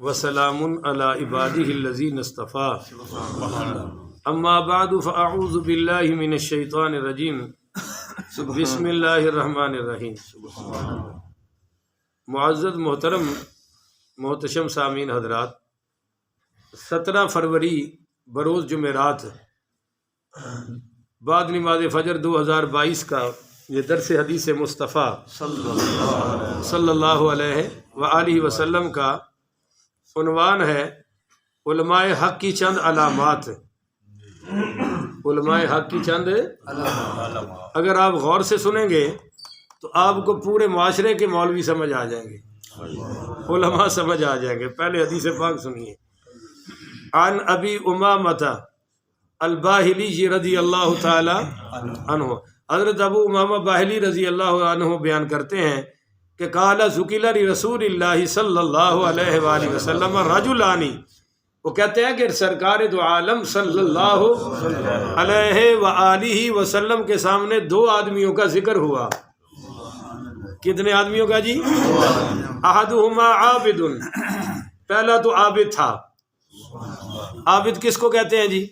وسلام علی عباده الذین اصطفى اما بعد فاعوذ باللہ من الشیطان الرجیم بسم اللہ الرحمن الرحیم۔ معزز محترم محتشم سامعین حضرات، 17 فروری بروز جمعرات بعد نماز فجر 2022 کا یہ درس حدیث مصطفیٰ صلی اللہ علیہ وآلہ وسلم کا عنوان ہے علماء حق کی چند علامات۔ علماء حق کی چند علامات اگر آپ غور سے سنیں گے تو آپ کو پورے معاشرے کے مولوی سمجھ آ جائیں گے، علماء سمجھ آ جائیں گے۔ پہلے حدیث پاک سنیے۔ عن ابی امامۃ الباہلی رضی اللہ تعالی عنہ، حضرت ابو امامہ باہلی رضی اللہ عنہ بیان کرتے ہیں کہ قال ذکر رسول اللہ صلی اللہ علیہ وآلہ وسلم رجلانی، وہ کہتے ہیں کہ سرکار دو عالم صلی اللہ علیہ وآلہ وسلم کے سامنے 2 آدمیوں کا ذکر ہوا۔ کتنے آدمیوں کا جی؟ احدہما عابد، پہلا تو عابد تھا۔ عابد کس کو کہتے ہیں جی؟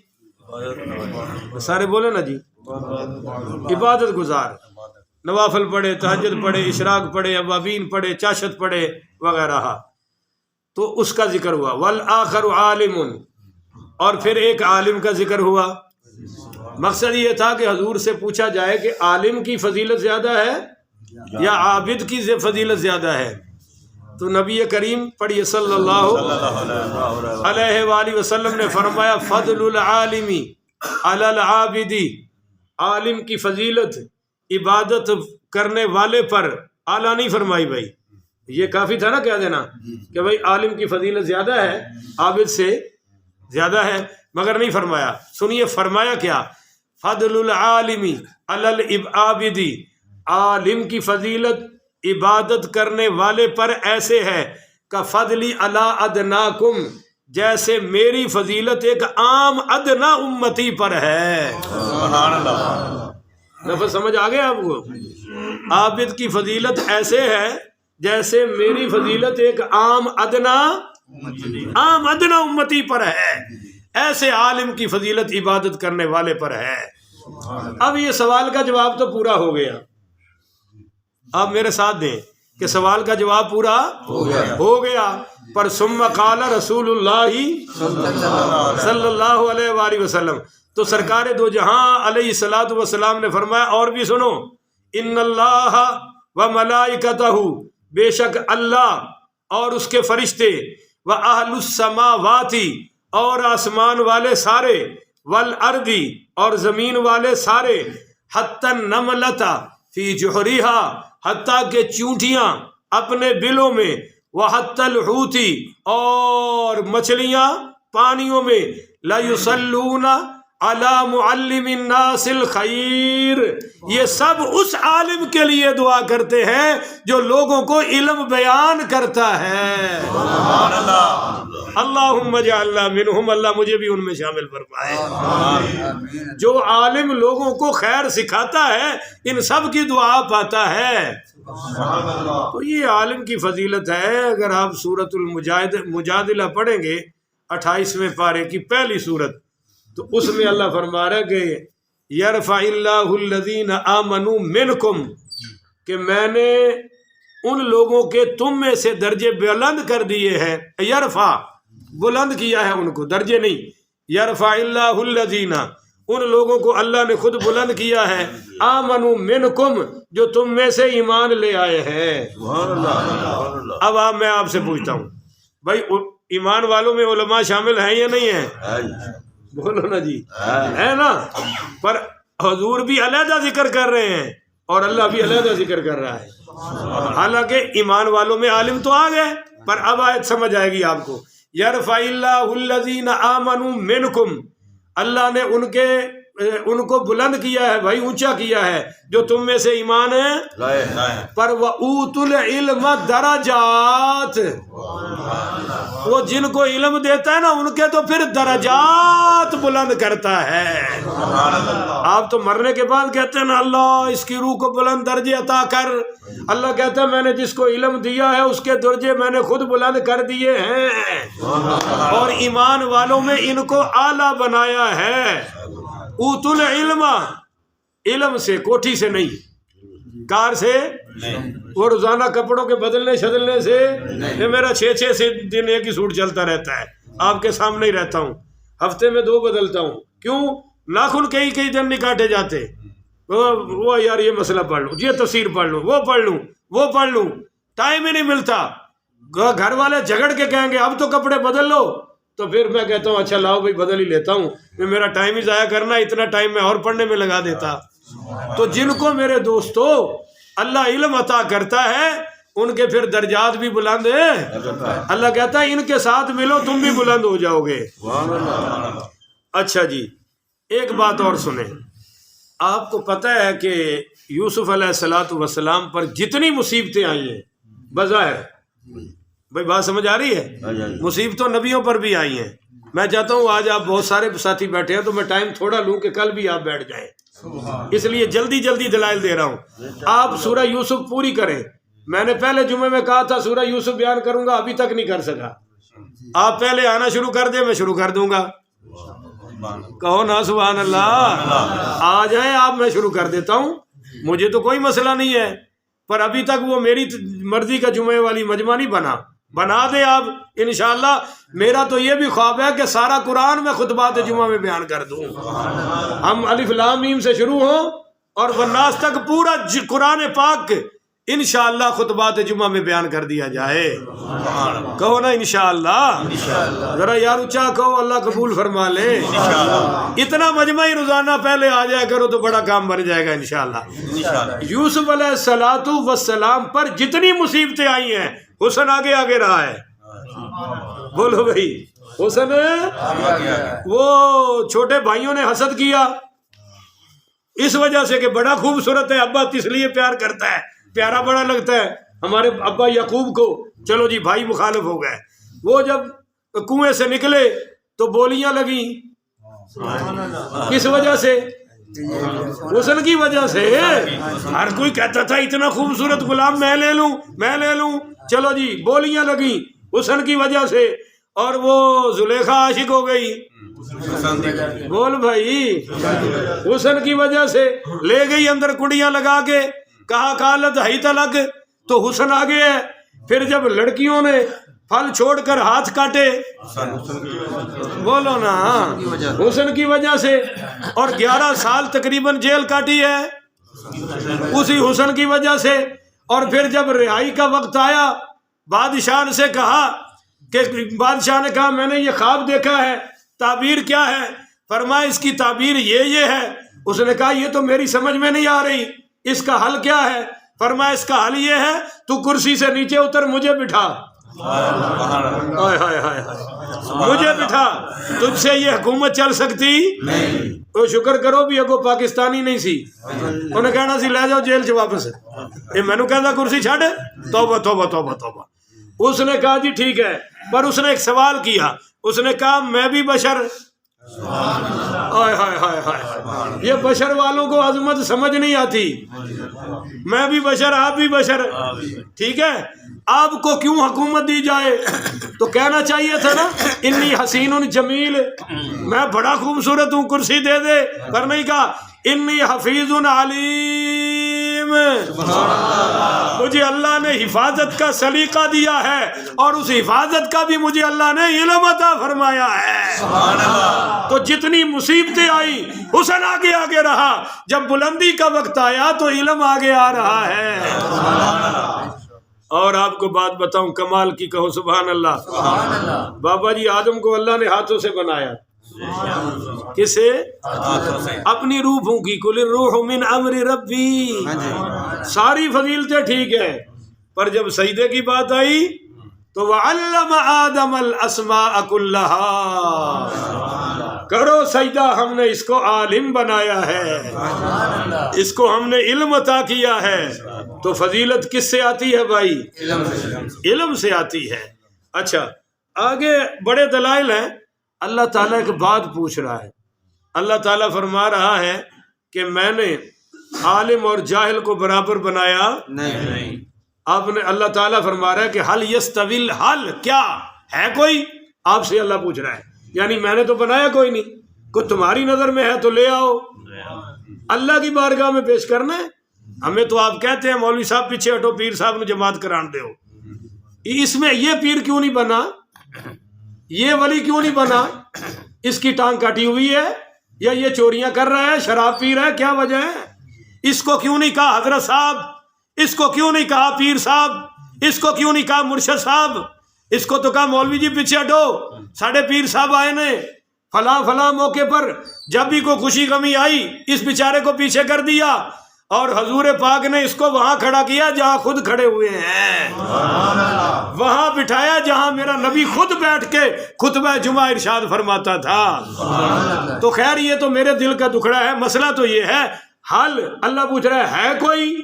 سارے بولے نا جی، عبادت گزار، نوافل پڑھے، تہجد پڑھے، اشراق پڑھے، اوابین پڑھے، چاشت پڑھے وغیرہ، تو اس کا ذکر ہوا۔ والآخر عالم، اور پھر ایک عالم کا ذکر ہوا۔ مقصد یہ تھا کہ حضور سے پوچھا جائے کہ عالم کی فضیلت زیادہ ہے یا عابد کی فضیلت زیادہ ہے، تو نبی کریم پڑھیے صلی اللہ علیہ وآلہ وسلم نے فرمایا فضل العالم علی العابد، عالم کی فضیلت عبادت کرنے والے پر اعلیٰ نہیں فرمائی۔ بھائی یہ کافی تھا نا کہہ دینا کہ بھائی عالم کی فضیلت زیادہ ہے، عابد سے زیادہ ہے، مگر نہیں فرمایا۔ سنیے فرمایا کیا؟ فضل العالم علی العابد، عالم کی فضیلت عبادت کرنے والے پر ایسے ہے کہ فضلی علی ادناکم، جیسے میری فضیلت ایک عام ادنا امتی پر ہے۔ سبحان اللہ، لفظ سمجھ آ گیا آپ کو؟ عابد کی فضیلت ایسے ہے جیسے میری فضیلت ایک عام ادنا امتی پر ہے، ایسے عالم کی فضیلت عبادت کرنے والے پر ہے۔ اب یہ سوال کا جواب تو پورا ہو گیا، آپ میرے ساتھ دیں کہ سوال کا جواب پورا ہو گیا۔ پر ثم قال رسول اللہ صلی اللہ علیہ وآلہ وسلم، تو سرکار دو جہاں علیہ الصلوۃ والسلام نے فرمایا اور بھی سنو، ان اللہ و ملائکتہ، بے شک اللہ اور اس کے فرشتے، و اہل السماوات، اور آسمان والے سارے، والارض، اور زمین والے سارے، حتی النملۃ فی جحریہا، حتیٰ کہ چونٹیاں اپنے بلوں میں، وحتی الحوت، اور مچھلیاں پانیوں میں، لا یصلون علی معلم الناس الخیر، یہ سب اس عالم کے لیے دعا کرتے ہیں جو لوگوں کو علم بیان کرتا ہے۔ سبحان اللہ، اللہم اجعلنا منہم، اللہ مجھے بھی ان میں شامل فرمائے۔ جو عالم لوگوں کو خیر سکھاتا ہے ان سب کی دعا پاتا ہے۔ تو یہ عالم کی فضیلت ہے۔ اگر آپ سورۃ المجادلہ پڑھیں گے 28ویں پارے کی پہلی سورت، تو اس میں اللہ فرما رہا ہے کہ یرفع اللہ الذین آمنوا منکم، کہ میں نے ان لوگوں کے تم میں سے درجے بلند کر دیے ہیں۔ یرفع، بلند کیا ہے ان کو، درجے نہیں۔ یرفع اللہ الذین، ان لوگوں کو اللہ نے خود بلند کیا ہے، آمنوا منکم، جو تم میں سے ایمان لے آئے ہیں۔ اب میں آپ سے پوچھتا ہوں، بھائی ایمان والوں میں علماء شامل ہیں یا نہیں ہیں؟ بولو نا جی، ہے نا؟ پر حضور بھی علیحدہ ذکر کر رہے ہیں اور اللہ بھی علیحدہ ذکر کر رہا ہے۔ حالانکہ ایمان والوں میں عالم تو آ گئے، پر اب آیت سمجھ آئے گی آپ کو۔ یرفع اللہ الذین آمنوا منکم، اللہ نے ان کو بلند کیا ہے بھائی، اونچا کیا ہے، جو تم میں سے ایمان ہے۔ پر وَأُوتُوا الْعِلْمَ دَرَجَاتٍ، وہ جن کو علم دیتا ہے نا ان کے تو پھر درجات بلند کرتا ہے۔ آپ تو مرنے کے بعد کہتے ہیں نا اللہ اس کی روح کو بلند درجے عطا کر، اللہ کہتا ہے میں نے جس کو علم دیا ہے اس کے درجے میں نے خود بلند کر دیے ہیں، اور ایمان والوں میں ان کو اعلیٰ بنایا ہے۔ اوت العلم، علم سے، کوٹھی سے نہیں، کار سے، وہ روزانہ کپڑوں کے بدلنے شدلنے سے، یہ میرا 6 دن ایک ہی سوٹ چلتا رہتا ہے، آپ کے سامنے ہی رہتا ہوں، ہفتے میں 2 بدلتا ہوں، کیوں؟ ناخن کئی دن نہیں کاٹے جاتے، وہ یار یہ مسئلہ پڑھ لوں، یہ تفسیر پڑھ لوں، وہ پڑھ لوں، ٹائم ہی نہیں ملتا۔ گھر والے جھگڑ کے کہیں گے اب تو کپڑے بدل لو، تو پھر میں کہتا ہوں اچھا لاؤ بھائی بدل ہی لیتا ہوں، میں میرا ٹائم ہی ضائع کرنا، اتنا ٹائم میں اور پڑھنے میں لگا دیتا۔ تو جن کو میرے دوستو اللہ علم عطا کرتا ہے ان کے پھر درجات بھی بلند ہیں، اللہ کہتا ہے ان کے ساتھ ملو تم بھی بلند ہو جاؤ گے۔ اچھا جی، ایک بات اور سنیں، آپ کو پتہ ہے کہ یوسف علیہ السلام پر جتنی مصیبتیں آئی ہیں بظاہر، بھائی بات سمجھ آ رہی ہے؟ مصیبتوں نبیوں پر بھی آئی ہیں۔ میں چاہتا ہوں آج آپ بہت سارے ساتھی بیٹھے ہیں تو میں ٹائم تھوڑا لوں کہ کل بھی آپ بیٹھ جائیں، اس لیے جلدی دلائل دے رہا ہوں۔ آپ سورہ یوسف پوری کریں، میں نے پہلے جمعے میں کہا تھا سورہ یوسف بیان کروں گا، ابھی تک نہیں کر سکا، آپ پہلے آنا شروع کر دیں، میں شروع کر دوں گا، کہو نا سبحان اللہ، آ جائیں آپ، میں شروع کر دیتا ہوں، مجھے تو کوئی مسئلہ نہیں ہے، پر ابھی تک وہ میری مرضی کا جمعے والی مجمع نہیں بنا دیں آپ انشاءاللہ۔ میرا تو یہ بھی خواب ہے کہ سارا قرآن میں خطبات جمعہ میں بیان کر دوں، ہم الف لام میم سے شروع ہوں اور والناس تک پورا قرآن پاک انشاءاللہ خطبات جمعہ میں بیان کر دیا جائے، کہو نا انشاءاللہ، ذرا یار اونچا کہو، اللہ قبول فرما لے۔ اتنا مجمع ہی روزانہ پہلے آ جائے کرو تو بڑا کام بن جائے گا انشاءاللہ۔ یوسف علیہ السلام پر جتنی مصیبتیں آئی ہیں حسن آگے رہا ہے، بولو بھائی حسن، وہ چھوٹے بھائیوں نے حسد کیا اس وجہ سے کہ بڑا خوبصورت ہے، ابا اس لیے پیار کرتا ہے، پیارا بڑا لگتا ہے ہمارے ابا یعقوب کو، چلو جی بھائی مخالف ہو گئے، وہ جب کنویں سے نکلے تو بولیاں لگیں، کس وجہ سے؟ حسن کی وجہ سے۔ ہر کوئی کہتا تھا اتنا خوبصورت غلام میں لے لوں، چلو جی بولیاں لگیں حسن کی وجہ سے، اور وہ زلیخا عاشق ہو گئی، بول بھائی حسن کی وجہ سے، لے گئی اندر کڑیاں لگا کے، کہا کالت ہی تلک، تو حسن آ گیا ہے۔ پھر جب لڑکیوں نے پھل چھوڑ کر ہاتھ کاٹے، بولو نا، حسن کی وجہ سے، اور 11 سال تقریباً جیل کاٹی ہے اسی حسن کی وجہ سے۔ اور پھر جب رہائی کا وقت آیا، بادشاہ سے کہا کہ بادشاہ نے کہا میں نے یہ خواب دیکھا ہے، تعبیر کیا ہے؟ فرمایا اس کی تعبیر یہ ہے۔ اس نے کہا یہ تو میری سمجھ میں نہیں آ رہی، اس کا حل کیا ہے؟ فرمایا اس کا حل یہ ہے تو کرسی سے نیچے اتر، مجھے بٹھا، مجھے بٹھا، تجھ سے یہ حکومت چل سکتی نہیں۔ تو شکر کرو بھی اگو پاکستانی نہیں سی، انہیں کہنا سی لے جاؤ جیل چ واپس، یہ مینو کہتا کرسی چھڈ، توبہ توبہ توبہ توبہ۔ اس نے کہا جی ٹھیک ہے، پر اس نے ایک سوال کیا، اس نے کہا میں بھی بشر، یہ بشر والوں کو عظمت سمجھ نہیں آتی، میں بھی بشر آپ بھی بشر، ٹھیک ہے، آپ کو کیوں حکومت دی جائے؟ تو کہنا چاہیے تھا نا انی حسین جمیل، میں بڑا خوبصورت ہوں، کرسی دے دے، پر نہیں کہا انی حفیظ علیم، مجھے اللہ نے حفاظت کا سلیقہ دیا ہے، اور اس حفاظت کا بھی مجھے اللہ نے علم عطا فرمایا ہے۔ تو جتنی مصیبتیں آئی حسن آگے رہا، جب بلندی کا وقت آیا تو علم آگے آ رہا ہے۔ اور آپ کو بات بتاؤں کمال کی، کہو سبحان اللہ۔ بابا جی آدم کو اللہ نے ہاتھوں سے بنایا، کسے؟ اپنی روح پھونکی، کل الروح من امر ربی، ساری فضیلتیں ٹھیک ہیں، پر جب سجدے کی بات آئی تو وعلم آدم الاسماء کلہا، کرو سجدہ، ہم نے اس کو عالم بنایا ہے، اس کو ہم نے علم عطا کیا ہے۔ تو فضیلت کس سے آتی ہے بھائی؟ علم سے آتی ہے۔ اچھا آگے بڑے دلائل ہیں، اللہ تعالیٰ ایک بات پوچھ رہا ہے، اللہ تعالیٰ فرما رہا ہے کہ میں نے عالم اور جاہل کو برابر بنایا نہیں. آپ نے اللہ تعالیٰ فرما رہا ہے کہ حل یستویل، حل کیا ہے کوئی، آپ سے اللہ پوچھ رہا ہے. یعنی میں نے تو بنایا کوئی نہیں، کوئی تمہاری نظر میں ہے تو لے آؤ، اللہ کی بارگاہ میں پیش کرنا ہے. ہمیں تو آپ کہتے ہیں مولوی صاحب پیچھے ہٹو، پیر صاحب نے جماعت کران دے ہو. اس میں یہ پیر کیوں نہیں بنا، یہ ولی کیوں نہیں بنا، اس کی ٹانگ کٹی ہوئی ہے یا یہ چوریاں کر رہا ہے، شراب پی رہا ہے، کیا وجہ ہے؟ اس کو کیوں نہیں کہا حضرت صاحب، اس کو کیوں نہیں کہا پیر صاحب، اس کو کیوں نہیں کہا مرشد صاحب، اس کو تو کہا مولوی جی پیچھے ہٹو، ساڑھے پیر صاحب آئے نے فلاں فلاں موقع پر، جب بھی کوئی خوشی غمی آئی اس بیچارے کو پیچھے کر دیا، اور حضور پاک نے اس کو وہاں کھڑا کیا جہاں خود کھڑے ہوئے ہیں، وہاں بٹھایا جہاں میرا نبی خود بیٹھ کے خطبہ جمعہ ارشاد فرماتا تھا. تو خیر یہ تو میرے دل کا دکھڑا ہے. مسئلہ تو یہ ہے، حل اللہ پوچھ رہا ہے کوئی،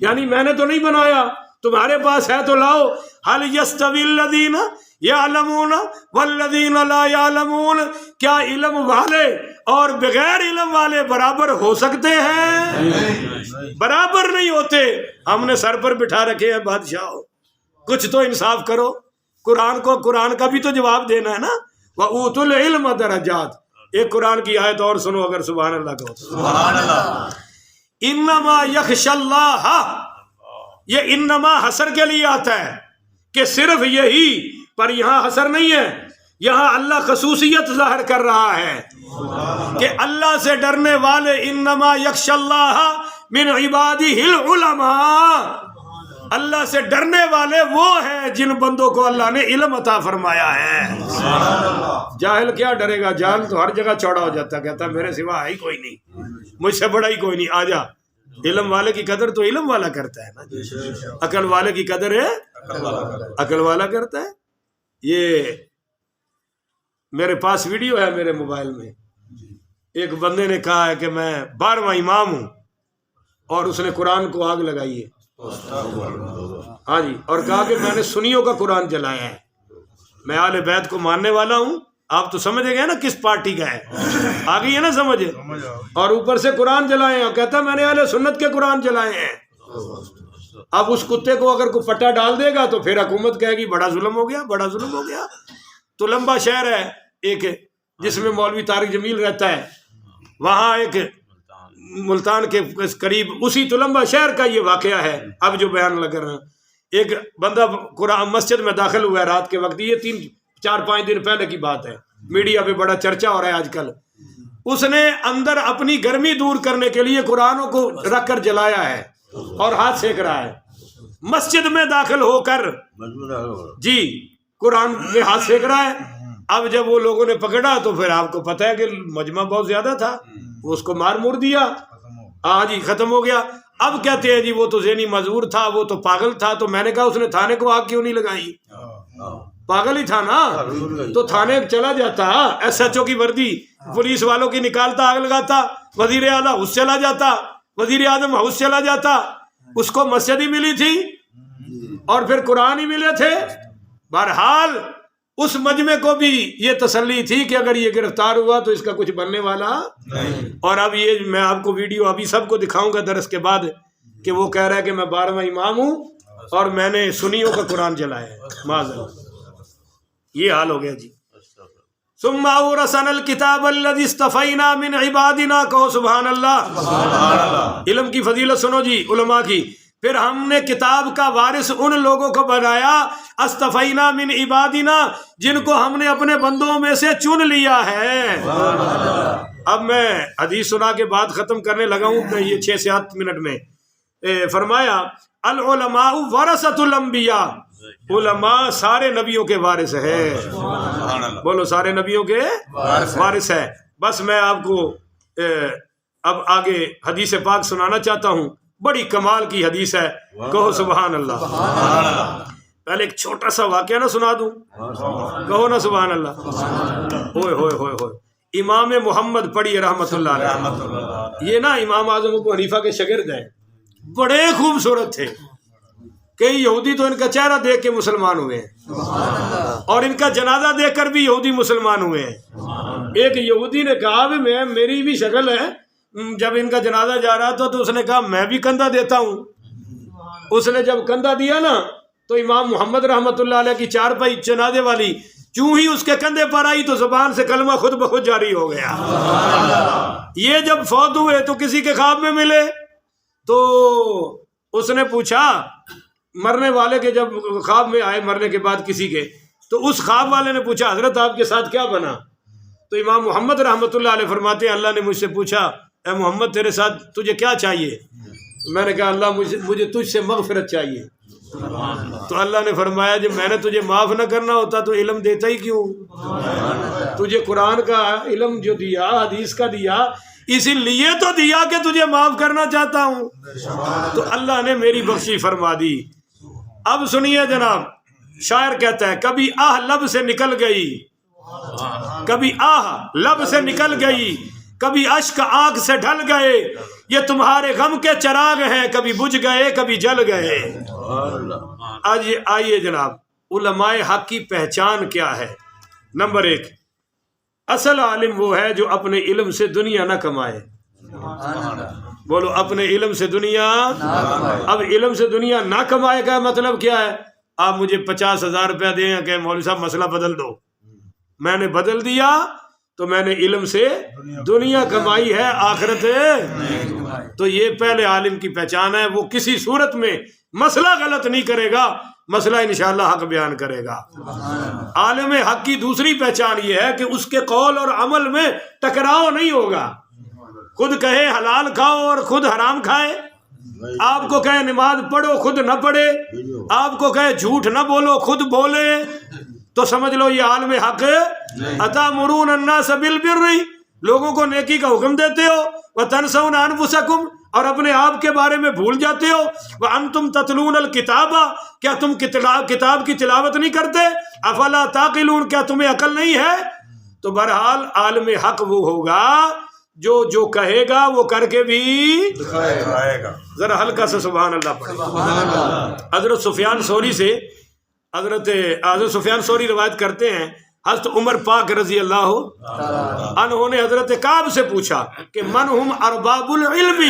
یعنی میں نے تو نہیں بنایا، تمہارے پاس ہے تو لاؤ. حل یستوی الذین یعلمون والذین لا یعلمون، کیا علم والے اور بغیر علم والے برابر ہو سکتے ہیں؟ برابر نہیں ہوتے. ہم نے سر پر بٹھا رکھے ہیں بادشاہوں، کچھ تو انصاف کرو. قرآن کو قرآن کا بھی تو جواب دینا ہے نا. وَأُوتُوا الْعِلْمَ درجات. ایک قرآن کی آیت اور سنو اگر سبحان اللہ کہو. سبحان اللہ. انما یخشی اللہ، یہ انما حسر کے لیے آتا ہے کہ صرف یہی، پر یہاں حسر نہیں ہے، یہاں اللہ خصوصیت ظاہر کر رہا ہے کہ اللہ سے ڈرنے والے، انما یخشی اللہ من عبادہ العلماء، اللہ سے ڈرنے والے وہ ہیں جن بندوں کو اللہ نے علم عطا فرمایا ہے. جاہل کیا ڈرے گا، جاہل تو ہر جگہ چوڑا ہو جاتا، کہتا میرے سوا ہے ہی کوئی نہیں، مجھ سے بڑا ہی کوئی نہیں، آ جا. علم والے کی قدر تو علم والا کرتا ہے نا، عقل والے کی قدر ہے عقل والا کرتا ہے. یہ میرے پاس ویڈیو ہے میرے موبائل میں، ایک بندے نے کہا ہے کہ میں 12واں امام ہوں، اور اس نے قرآن کو آگ لگائی ہے، ہاں جی، اور کہا کہ میں نے سنیوں کا قرآن جلایا ہے. میں اہل بیت کو ماننے والا ہوں، آپ تو سمجھ گئے نا کس پارٹی کا ہے، آ گئی ہے نا سمجھ، اور اوپر سے قرآن جلائے ہیں، کہتا میں نے اہل سنت کے قرآن جلائے ہیں. اب اس کتے کو اگر کوئی پٹا ڈال دے گا تو پھر حکومت کہے گی بڑا ظلم ہو گیا، بڑا ظلم ہو گیا. تو لمبا شہر ہے ایک جس میں مولوی طارق جمیل رہتا ہے، وہاں ایک ملتان کے قریب اسی تو لمبا شہر کا یہ واقعہ ہے. اب جو بیان لگ رہا ہے، ایک بندہ قرآن مسجد میں داخل ہوا ہے رات کے وقت، یہ 3-4-5 دن پہلے کی بات ہے، میڈیا پہ بڑا چرچا ہو رہا ہے آج کل. اس نے اندر اپنی گرمی دور کرنے کے لیے قرآنوں کو رکھ کر جلایا ہے اور ہاتھ سینک رہا ہے، مسجد میں داخل ہو کر جی قرآن میں ہاتھ سینک رہا ہے. اب جب وہ لوگوں نے پکڑا تو پھر آپ کو پتہ ہے کہ مجمع بہت زیادہ تھا، اس کو مار مور دیا، ہاں جی ختم ہو گیا. اب کہتے ہیں جی وہ تو ذہنی معذور تھا، وہ تو پاگل تھا. تو میں نے کہا اس نے تھانے کو آگ کیوں نہیں لگائی، پاگل ہی تھا نا، تو تھانے چلا جاتا، SHO کی وردی پولیس والوں کی نکالتا، آگ لگاتا، وزیر اعلیٰ ہاؤس چلا جاتا، وزیر اعظم ہاؤس چلا جاتا. اس کو مسجد ہی ملی تھی اور پھر قرآن ہی ملے تھے. بہرحال اس مجمع کو بھی یہ تسلی تھی کہ اگر یہ گرفتار ہوا تو اس کا کچھ بننے والا نہیں. اور اب یہ میں آپ کو ویڈیو ابھی سب کو دکھاؤں گا درس کے بعد کہ وہ کہہ رہا ہے کہ میں 12واں امام ہوں اور میں نے سنیوں کا قرآن جلایا ہے. معذرت، یہ حال ہو گیا جی. ثم اورثنا الكتاب الذي اصطفينا من عبادنا، کہو سبحان اللہ. علم کی فضیلت سنو جی علماء کی. پھر ہم نے کتاب کا وارث ان لوگوں کو بنایا، اصطفینا من عبادنا، جن کو ہم نے اپنے بندوں میں سے چن لیا ہے. اب میں حدیث سنا کے بعد ختم کرنے لگا ہوں یہ 6 سے 7 منٹ میں. فرمایا العلماء ورثۃ الانبیاء، علماء سارے نبیوں کے وارث ہے. بولو سارے نبیوں کے وارث ہے. بس میں آپ کو اب آگے حدیث پاک سنانا چاہتا ہوں، بڑی کمال کی حدیث ہے، کہو سبحان اللہ. پہلے ایک چھوٹا سا واقعہ نہ سنا دوں، کہو نا سبحان اللہ. ہوئے ہوئے ہوئے ہوئے امام محمد پڑھیے رحمت اللہ علیہ. یہ نا امام اعظم ابو حنیفہ کے شاگرد ہیں، بڑے خوبصورت تھے. کئی یہودی تو ان کا چہرہ دیکھ کے مسلمان ہوئے ہیں اور ان کا جنازہ دیکھ کر بھی یہودی مسلمان ہوئے ہیں. ایک یہودی نے کہا بھی میری بھی شکل ہے جب ان کا جنازہ جا رہا تھا تو اس نے کہا میں بھی کندھا دیتا ہوں. اس نے جب کندھا دیا نا تو امام محمد رحمۃ اللہ علیہ کی چارپائی جنازے والی چوں ہی اس کے کندھے پر آئی تو زبان سے کلمہ خود بخود جاری ہو گیا. یہ جب فوت ہوئے تو کسی کے خواب میں ملے تو اس نے پوچھا مرنے والے کے، جب خواب میں آئے مرنے کے بعد کسی کے، تو اس خواب والے نے پوچھا حضرت آپ کے ساتھ کیا بنا؟ تو امام محمد رحمۃ اللہ علیہ فرماتے ہیں اللہ نے مجھ سے پوچھا اے محمد تیرے ساتھ تجھے کیا چاہیے؟ میں نے کہا اللہ مجھے تجھ سے مغفرت چاہیے. تو اللہ نے فرمایا جب میں نے تجھے معاف نہ کرنا ہوتا تو علم دیتا ہی کیوں؟ تجھے قرآن کا علم جو دیا، حدیث کا دیا، اسی لیے تو دیا کہ تجھے معاف کرنا چاہتا ہوں. تو اللہ نے میری بخشی فرما دی. اب سنیے جناب، شاعر کہتا ہے کبھی آہ لب سے نکل گئی، کبھی آہ لب سے نکل گئی، کبھی اشک آنکھ سے ڈھل گئے، یہ تمہارے غم کے چراغ ہیں، کبھی بجھ گئے کبھی جل گئے. آج آئیے جناب، علماء حق کی پہچان کیا ہے؟ نمبر 1، اصل عالم وہ ہے جو اپنے علم سے دنیا نہ کمائے. بولو اپنے علم سے دنیا. اب علم سے دنیا نہ کمائے کا مطلب کیا ہے؟ آپ مجھے 50,000 روپیہ دیں کہ مولوی صاحب مسئلہ بدل دو، میں نے بدل دیا تو میں نے علم سے دنیا کمائی ہے، آخرت ہے. تو یہ پہلے عالم کی پہچان ہے، وہ کسی صورت میں مسئلہ غلط نہیں کرے گا، مسئلہ انشاءاللہ حق بیان کرے گا. عالم حق کی دوسری پہچان یہ ہے کہ اس کے قول اور عمل میں ٹکراؤ نہیں ہوگا. خود کہے حلال کھاؤ اور خود حرام کھائے، آپ کو کہے نماز پڑھو خود نہ پڑھے، آپ کو کہے جھوٹ نہ بولو خود بولے، تو سمجھ لو یہ عالم حق. اتامرون الناس بالبر، لوگوں کو نیکی کا حکم دیتے ہو، وتنسون انفسکم، اور اپنے آپ کے بارے میں بھول جاتے ہو، وانتم تتلون الکتاب، کیا تم کتاب کی تلاوت نہیں کرتے؟ افلا تعقلون، کیا تمہیں عقل نہیں ہے؟ تو بہرحال عالم حق وہ ہوگا جو کہے گا وہ کر کے بھی دکھائے گا. ذرا ہلکا سے سبحان اللہ پڑھیں. حضرت سفیان ثوری سے حضرت سفیان ثوری روایت کرتے ہیں حضرت عمر پاک رضی اللہ عنہ نے حضرت کعب سے پوچھا کہ من ہم ارباب العلم،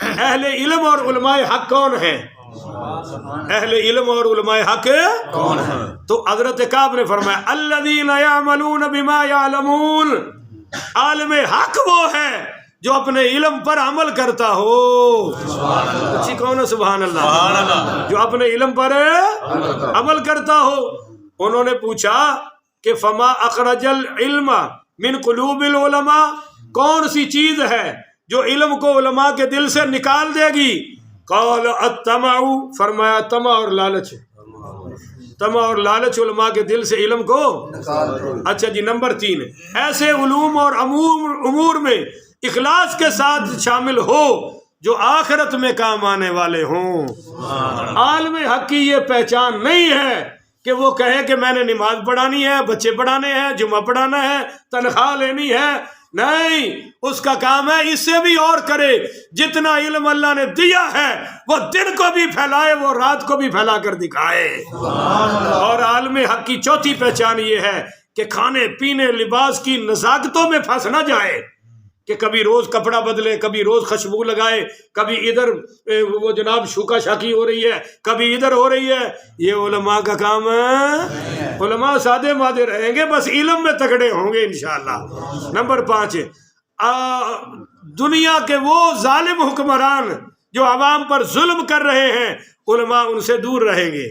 اہل علم اور علماء حق کون ہیں؟ اہل علم اور علماء حق کون ہیں؟ تو حضرت کعب نے فرمایا الذین یعملون بما یعلمون، عالم حق وہ ہے جو اپنے علم پر عمل کرتا ہو. اچھی کون ہے؟ سبحان اللہ. جو اپنے علم پر عمل کرتا ہو. انہوں نے پوچھا کہ فما اخرج العلم من قلوب العلماء، کون سی چیز ہے جو علم کو علماء کے دل سے نکال دے گی؟ قال الطمع، فرمایا طمع اور لالچ. طمع اور لالچ علماء کے دل سے علم کو. اچھا جی، نمبر 3، ایسے علوم اور امور میں اخلاص کے ساتھ شامل ہو جو آخرت میں کام آنے والے ہوں. عالم حق کی یہ پہچان نہیں ہے کہ وہ کہے کہ میں نے نماز پڑھانی ہے، بچے پڑھانے ہیں، جمعہ پڑھانا ہے، تنخواہ لینی ہے. نہیں، اس کا کام ہے اس سے بھی اور کرے. جتنا علم اللہ نے دیا ہے وہ دن کو بھی پھیلائے، وہ رات کو بھی پھیلا کر دکھائے. اور عالم حق کی چوتھی پہچان یہ ہے کہ کھانے پینے لباس کی نزاکتوں میں پھنس نہ جائے کہ کبھی روز کپڑا بدلے، کبھی روز خوشبو لگائے، کبھی ادھر وہ جناب شوکا شاکی ہو رہی ہے، کبھی ادھر ہو رہی ہے. یہ علماء کا کام ہے. علماء سادے مادے رہیں گے، بس علم میں تگڑے ہوں گے انشاءاللہ. نمبر 5، دنیا کے وہ ظالم حکمران جو عوام پر ظلم کر رہے ہیں، علماء ان سے دور رہیں گے.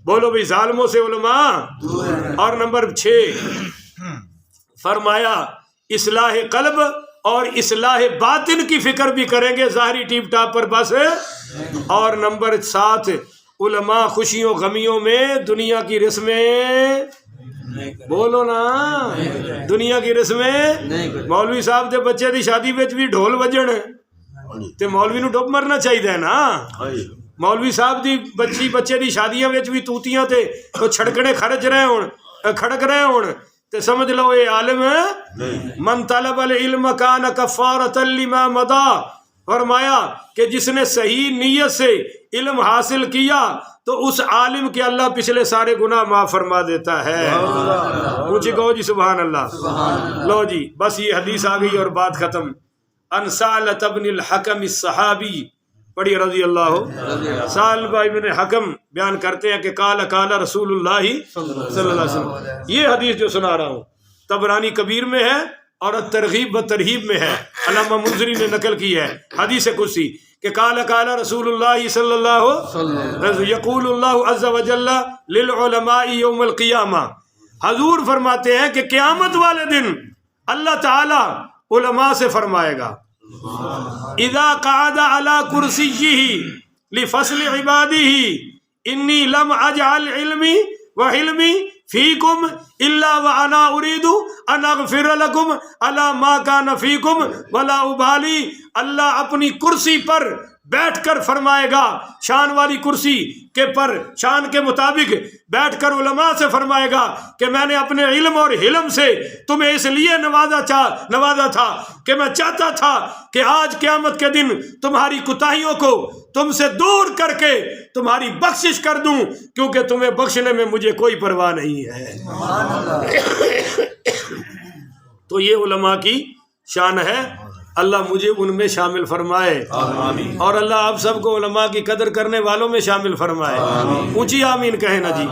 بولو بھی ظالموں سے علماء. اور نمبر 6 فرمایا اصلاح قلب اور اصلاح باطن کی فکر بھی کریں گے، ظاہری ٹیپ ٹاپ پر بس. اور نمبر 7 علماء خوشیوں غمیوں میں دنیا کی رسمیں، بولو نا، دنیا کی رسمیں. مولوی صاحب دے بچے دی شادی وچ بھی ڈھول بجن تے مولوی نو ڈب مرنا چاہیے نا. مولوی صاحب دی بچے دی شادیاں وچ بھی توتیاں تے چھڑکنے کھڑک رہے ہون تے سمجھ لو یہ عالم ہے. من طلب العلم کان کفارۃ لما مضی، فرمایا کہ جس نے صحیح نیت سے علم حاصل کیا تو اس عالم کے اللہ پچھلے سارے گناہ معاف فرما دیتا ہے. اونچی کہو جی سبحان اللہ. لو جی بس یہ حدیث آ گئی اور بات ختم. ان سالۃ ابن الحکم الصحابی، پڑھی رضی اللہ، سالبہ ابن حکم بیان کرتے ہیں کہ قال قال رسول اللہ صلی اللہ علیہ وسلم. یہ حدیث جو سنا رہا ہوں طبرانی کبیر میں ہے اور ترغیب و ترہیب میں ہے، علامہ منذری نے نقل کی ہے حدیث قدسی کہ قال قال رسول اللہ صلی اللہ علیہ وسلم یقول اللہ عز وجل للعلماء یوم القیامہ، حضور فرماتے ہیں کہ قیامت والے دن اللہ تعالی علماء سے فرمائے گا اذا قعد على کرسیہ لفصل عبادہ انی لم اجعل علمی وحلمی فیکم الا وانا اريد ان اغفر لکم علی ما کان فیکم ولا ابالی. اللہ اپنی کرسی پر بیٹھ کر فرمائے گا، شان والی کرسی کے پر شان کے مطابق بیٹھ کر علماء سے فرمائے گا کہ میں نے اپنے علم اور حلم سے تمہیں اس لیے نوازا تھا کہ میں چاہتا تھا کہ آج قیامت کے دن تمہاری کوتاہیوں کو تم سے دور کر کے تمہاری بخشش کر دوں، کیونکہ تمہیں بخشنے میں مجھے کوئی پرواہ نہیں ہے. تو یہ علماء کی شان ہے، اللہ مجھے ان میں شامل فرمائے، آمین. اور اللہ آپ سب کو علماء کی قدر کرنے والوں میں شامل فرمائے. اونچی آمین کہیں نا جی.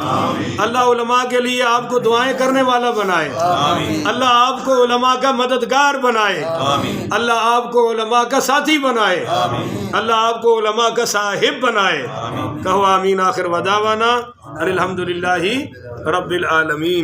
اللہ علماء کے لیے آپ کو دعائیں کرنے والا بنائے، اللہ آپ کو علماء کا مددگار بنائے، اللہ آپ کو علماء کا ساتھی بنائے، اللہ آپ کو علماء کا صاحب بنائے. کہو آمین. آخر وداوانا الحمدللہ رب العالمین.